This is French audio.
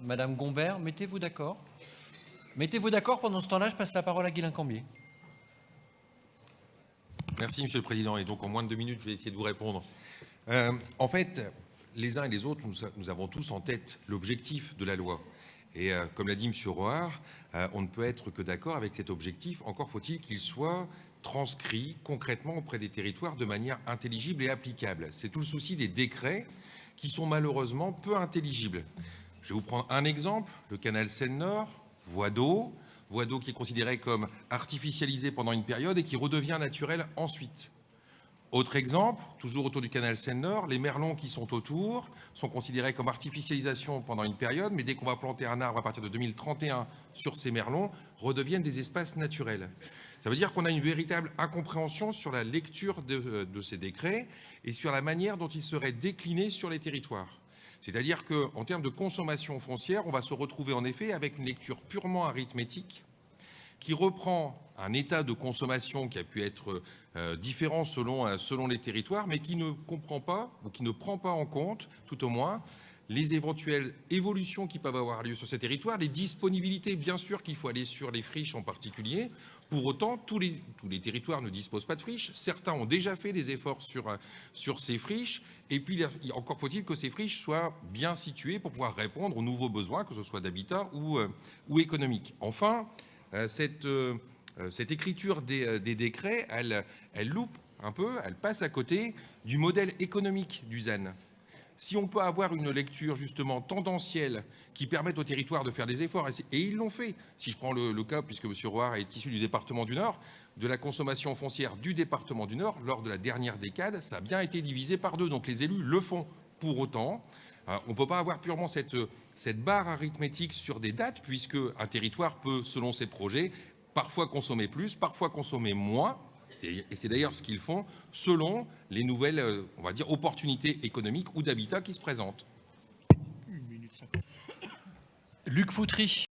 Madame Gombert, mettez-vous d'accord. Mettez-vous d'accord, pendant ce temps-là, je passe la parole à Guilain Cambier. Merci, Monsieur le Président. Et donc, en moins de 2 minutes, je vais essayer de vous répondre. En fait, les uns et les autres, nous avons tous en tête l'objectif de la loi. Et comme l'a dit M. Roard, on ne peut être que d'accord avec cet objectif. Encore faut-il qu'il soit transcrit concrètement auprès des territoires de manière intelligible et applicable. C'est tout le souci des décrets qui sont malheureusement peu intelligibles. Je vais vous prendre un exemple, le canal Seine-Nord, voie d'eau qui est considérée comme artificialisée pendant une période et qui redevient naturelle ensuite. Autre exemple, toujours autour du canal Seine-Nord, les merlons qui sont autour sont considérés comme artificialisation pendant une période, mais dès qu'on va planter un arbre à partir de 2031 sur ces merlons, redeviennent des espaces naturels. Ça veut dire qu'on a une véritable incompréhension sur la lecture de ces décrets et sur la manière dont ils seraient déclinés sur les territoires. C'est-à-dire qu'en termes de consommation foncière, on va se retrouver en effet avec une lecture purement arithmétique qui reprend un état de consommation qui a pu être différent selon les territoires, mais qui ne comprend pas, ou qui ne prend pas en compte, tout au moins, les éventuelles évolutions qui peuvent avoir lieu sur ces territoires, les disponibilités, bien sûr qu'il faut aller sur les friches en particulier. Pour autant, tous les territoires ne disposent pas de friches. Certains ont déjà fait des efforts sur ces friches. Et puis, encore faut-il que ces friches soient bien situées pour pouvoir répondre aux nouveaux besoins, que ce soit d'habitat ou économique. Enfin, cette écriture des décrets, elle loupe un peu, elle passe à côté du modèle économique du ZAN. Si on peut avoir une lecture justement tendancielle qui permette aux territoires de faire des efforts, et ils l'ont fait. Si je prends le cas, puisque M. Roard est issu du département du Nord, de la consommation foncière du département du Nord, lors de la dernière décade, ça a bien été divisé par 2. Donc les élus le font. Pour autant, on ne peut pas avoir purement cette barre arithmétique sur des dates, puisque un territoire peut, selon ses projets, parfois consommer plus, parfois consommer moins. Et c'est d'ailleurs ce qu'ils font selon les nouvelles, on va dire, opportunités économiques ou d'habitat qui se présentent. Luc Foutry.